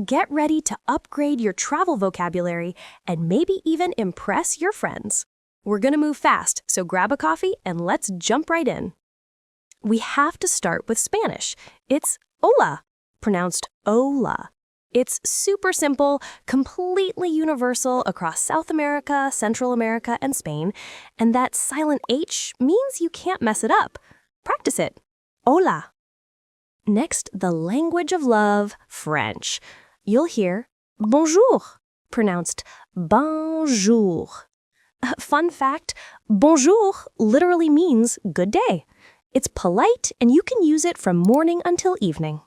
Get ready to upgrade your travel vocabulary and maybe even impress your friends. We're gonna move fast, so grab a coffee and let's jump right in. We have to start with Spanish. It's hola, pronounced hola. It's super simple, completely universal across South America, Central America, and Spain, and that silent H means you can't mess it up. Practice it. Hola. Next, the language of love, French. You'll hear bonjour, pronounced bonjour. Fun fact, bonjour literally means good day. It's polite and you can use it from morning until evening.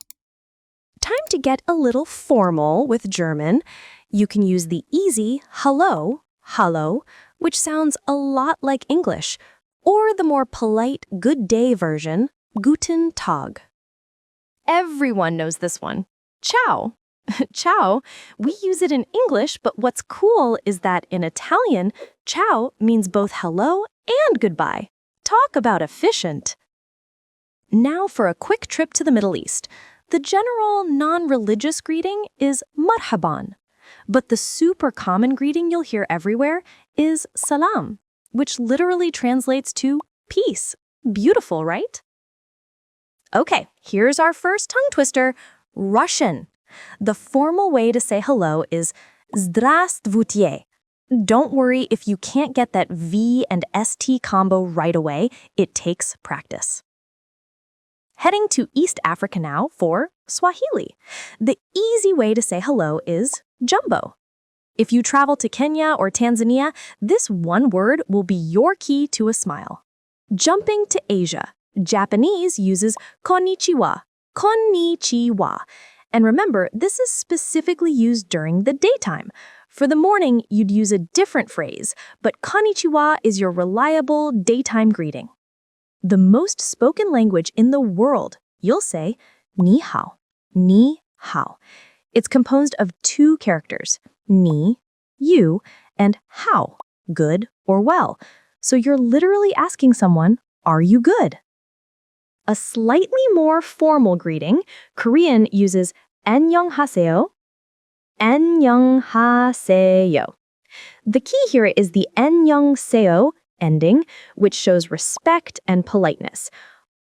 Time to get a little formal with German. You can use the easy hello, hallo, which sounds a lot like English, or the more polite good day version, guten Tag. Everyone knows this one. Ciao. Ciao. We use it in English, but what's cool is that in Italian, ciao means both hello and goodbye. Talk about efficient. Now for a quick trip to the Middle East. The general non-religious greeting is marhaban, but the super common greeting you'll hear everywhere is salam, which literally translates to peace. Beautiful, right? Okay, here's our first tongue twister, Russian. The formal way to say hello is здравствуйте. Don't worry if you can't get that V and ST combo right away, it takes practice. Heading to East Africa now for Swahili. The easy way to say hello is jumbo. If you travel to Kenya or Tanzania, this one word will be your key to a smile. Jumping to Asia. Japanese uses konnichiwa, konnichiwa. And remember, this is specifically used during the daytime. For the morning, you'd use a different phrase, but konnichiwa is your reliable daytime greeting. The most spoken language in the world, you'll say ni hao, ni hao. It's composed of two characters, ni, you, and hao, good or well. So you're literally asking someone, are you good? A slightly more formal greeting, Korean uses annyeonghaseyo, annyeonghaseyo. The key here is the annyeonghaseyo ending, which shows respect and politeness.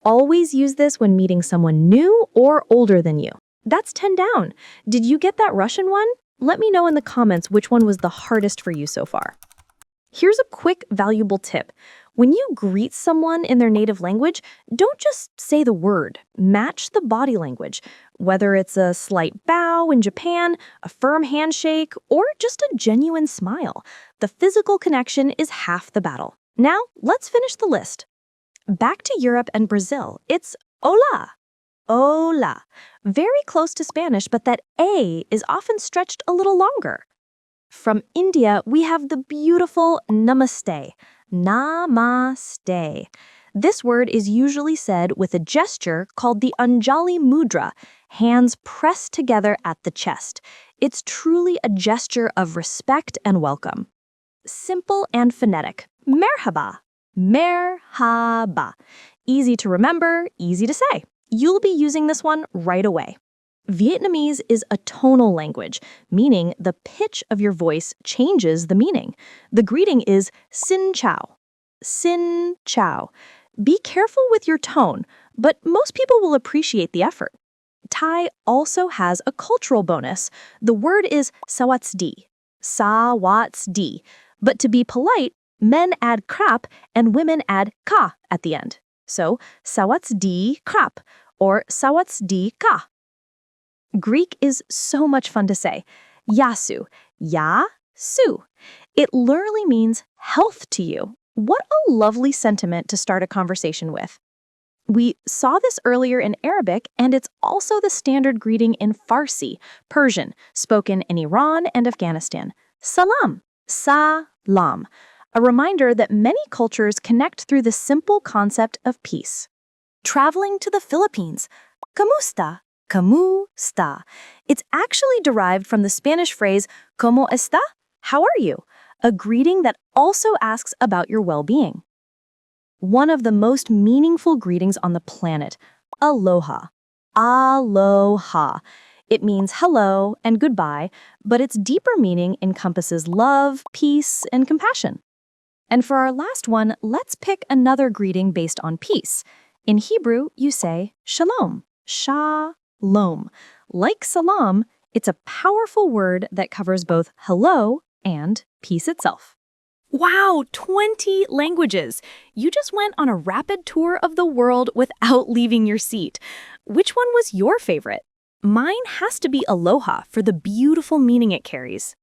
Always use this when meeting someone new or older than you. That's 10 down. Did you get that Russian one? Let me know in the comments which one was the hardest for you so far. Here's a quick, valuable tip. When you greet someone in their native language, don't just say the word. Match the body language. Whether it's a slight bow in Japan, a firm handshake, or just a genuine smile. The physical connection is half the battle. Now, let's finish the list. Back to Europe and Brazil, it's hola. Hola. Very close to Spanish, but that A is often stretched a little longer. From India, we have the beautiful namaste. Namaste. This word is usually said with a gesture called the Anjali Mudra, hands pressed together at the chest. It's truly a gesture of respect and welcome. Simple and phonetic. Merhaba. Merhaba. Easy to remember, easy to say. You'll be using this one right away. Vietnamese is a tonal language, meaning the pitch of your voice changes the meaning. The greeting is xin chào. Xin chào. Be careful with your tone, but most people will appreciate the effort. Thai also has a cultural bonus. The word is sawatsdi. Sawatsdi. But to be polite, men add krap and women add ka at the end. So, sawatsdi krap or sawatsdi ka. Greek is so much fun to say. Yasu, ya-su. It literally means health to you. What a lovely sentiment to start a conversation with. We saw this earlier in Arabic, and it's also the standard greeting in Farsi, Persian, spoken in Iran and Afghanistan. Salam, salam. A reminder that many cultures connect through the simple concept of peace. Traveling to the Philippines, kamusta? Kamusta. It's actually derived from the Spanish phrase, ¿Cómo está? How are you? A greeting that also asks about your well-being. One of the most meaningful greetings on the planet, aloha. Aloha. It means hello and goodbye, but its deeper meaning encompasses love, peace, and compassion. And for our last one, let's pick another greeting based on peace. In Hebrew, you say shalom, shalom. Like salam, it's a powerful word that covers both hello and peace itself. Wow, 20 languages! You just went on a rapid tour of the world without leaving your seat. Which one was your favorite? Mine has to be aloha for the beautiful meaning it carries.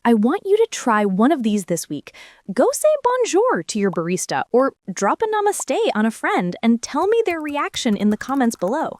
I want you to try one of these this week. Go say bonjour to your barista or drop a namaste on a friend and tell me their reaction in the comments below.